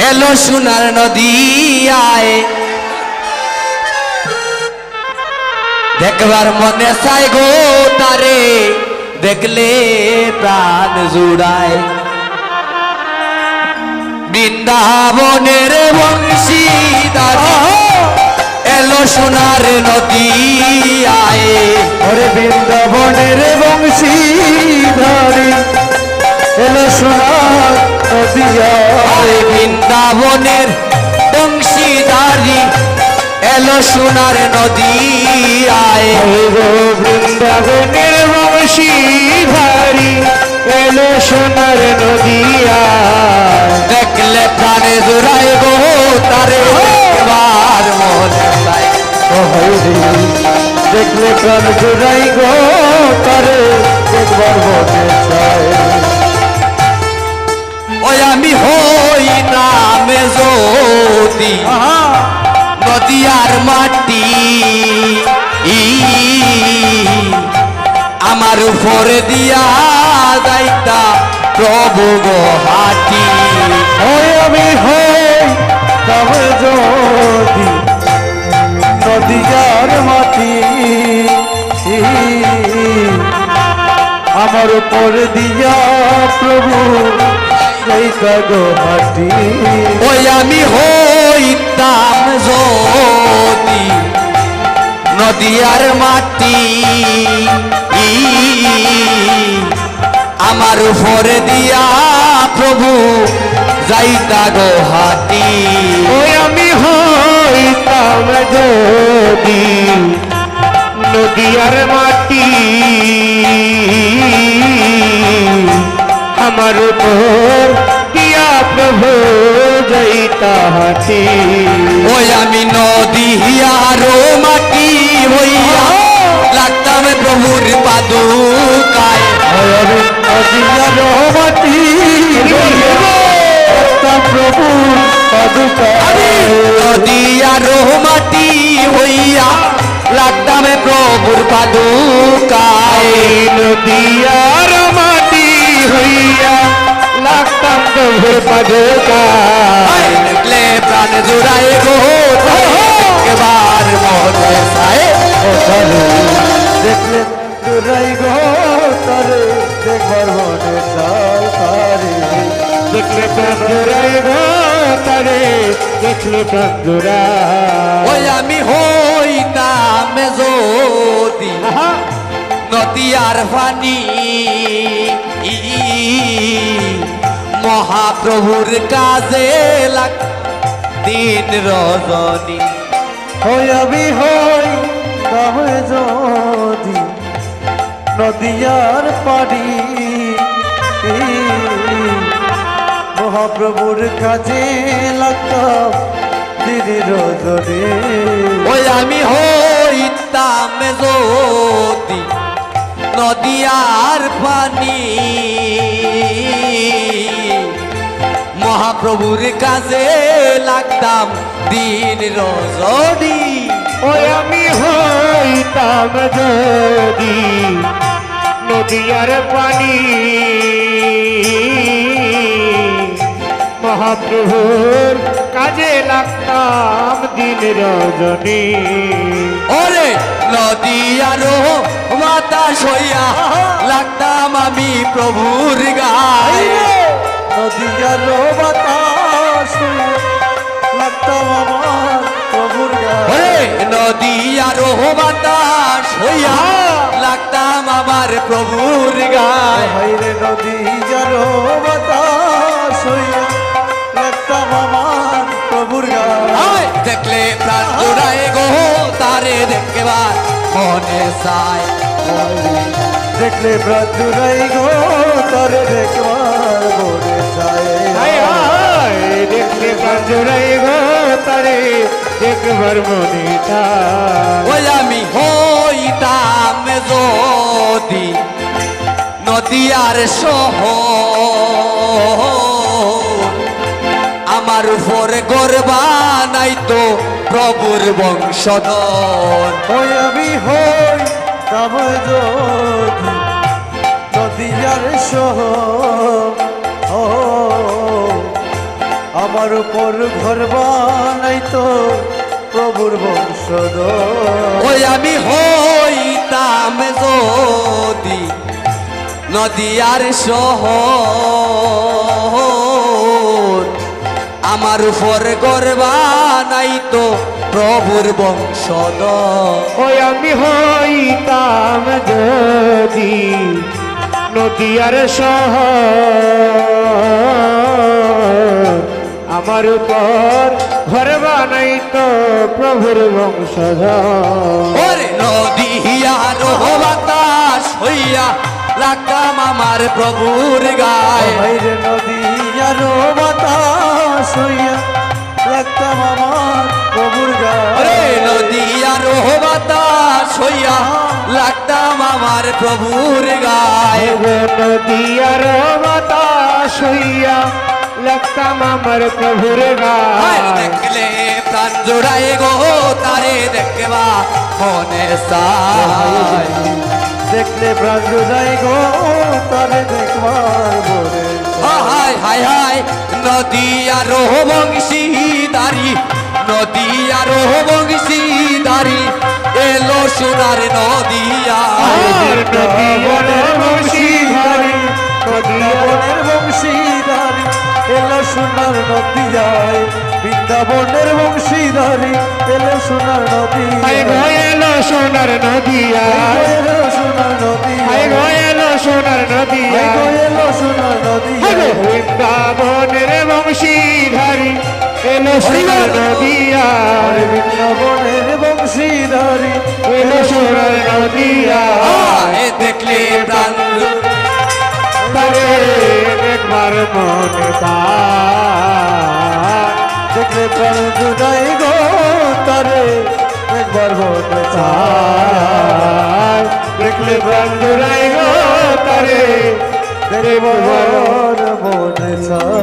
এলো সোনার নদী আয় দেখবার মনে চাই গো তারে দেখলে প্রাণ জুড়ায় বৃন্দাবনের বংশীদার এলো সোনার নদী আয় ওরে বৃন্দাবনের বংশীধারী এলো সোনার নদী আয় বৃন্দাবনের বংশীদারি এলো সোনার নদী আয় গো বৃন্দাবনের বংশীধারী এলো সোনার নদী আয় দেখলে প্রাণে জোড়ায় গো তারে দেখবার মনে চায় ও হরি দেখলে প্রাণ জোড়াই গো তারে দেখবার মনে চায় ওই আমি হই নামে যদি নদী আর মাটি আমার উপরে দিয়া যাইতা প্রভু গো হাটি ওই আমি হই তবে যদি নদীয়ার মাটি আমার উপর দিয়া প্রভু এই গো হাটি ওই আমি হইতাম যদি নদী আর মাটি আমার উপরে দিয়া প্রভু যাইতা গো হাটি ওই আমি হইতাম যদি নদীয়ার মাটি আমার উপর দিয়া প্রভু যাইতা হাটি ওই আমি নদী আরো মাটি হইয়া লাগতাম প্রভুর পাদুকায় নদীয়ার মাটি প্রভু নদী আরো মাটি হইয়া লাগতাম প্রভুর পাদুকায় নদীয়ার মাটি হইয়া লাগতাম প্রভুর পাদুকায় দেখলে প্রাণ জোড়ায় গো এবার মনে চায় দেখলে জোড়াই গো তারে দেখবার মনে চায় তারে দেখলে প্রাণ জোড়াই গো তারে দেখলে প্রাণ জোড়ায় ওই আমি হইতাম যদি নদী আর পানি মহাপ্রভুর কাজে লাগ দিন রজনী হই আমি হই তবে যদি নদীয়ার পানি মহাপ্রভুর কাজে লাগতাম দিন রজনী ওই আমি হইতাম যদি নদী আর পানি মহাপ্রভুর কাজে লাগতাম দিন রজনী ওই আমি হইতাম যদি নদীয়ার পানি মহাপ্রভুর কাজে লাগতাম দিন রজনী ওরে নদী আরো বাতাস হইয়া লাগতাম আমি প্রভুর গায়ে নদীয়ার বাতাস লাগতাম আমার প্রভুর গায়ে ওরে নদী আরো বাতাস হইয়া লাগতাম আমার প্রভুর গায়ে হাইরে নদীয়ার বাতাস হইয়া লাগতাম আমার প্রভুর গায়ে আয় দেখলে প্রাণ জোড়ায় গো তারে দেখবার মনে চায় দেখলে ব্রাজুরাই গো তারে দেখবার মনে চায় দেখলে ব্রাজুরাই গো তারে দেখবার মনে চায় ওই আমি হইতাম যদি নদী আর সহ আমার উপরে গর্বা নাই তো প্রভুর বংশধর ওই আমি হই তবে যদি নদীয়ার সহ আমার উপর ঘর বানাই তো প্রভুর বংশধর ওই আমি হইতাম যদি নদিয়ার শহর আমার উপর গর্বা নাই তো প্রভুর বংশধর ওই আমি হইতাম যদি নদিয়ার শহর আমার উপর ঘর বানাইতো প্রভুর বংশধর ওরে নদিয়ার বাতাস হইয়া লাগাম আমার প্রভুর গায় বাইরে নদী আর বাতাস হইয়া লাগতাম আমার প্রভুর ওরে গায়ে নদিয়ার বাতাস হইয়া লাগতাম আমার প্রভুর গায় নদিয়ার বাতাস হইয়া লাগতাম আমার প্রভুর আর গায় দেখলে প্রাণ জোড়ায় গো তারে দেখবা মনে চায় দেখলে প্রাণ জুড়াই গো তারে দেখবার বলে হায় হায় হায় নদী আর বংশীদারি নদী আর বংশীদারি এলো সোনার নদিয়া নদিয়ার বংশীধারী বৃন্দাবনের বংশীধারী এলো সোনার নদিয়ায় বৃন্দাবনের বংশীধারী এলো সোনার নদিয়ায় এলো সোনার নদিয়া এলো সোনার নদিয়ায় এলো সোনার নদিয়া এলো সোনার নদিয়ায় বৃন্দাবনের বংশীধারী এলো সোনার নদিয়া বৃন্দাবনের বংশীধারী এলো সোনার নদিয়া এ দেখলে প্রাণ তারে একবার মনে পায় দেখলে প্রাণ জুড়াই গো তারে একবার মনে চায় দেখলে প্রাণ জুড়াই গো তারে দেখবার মনে চায়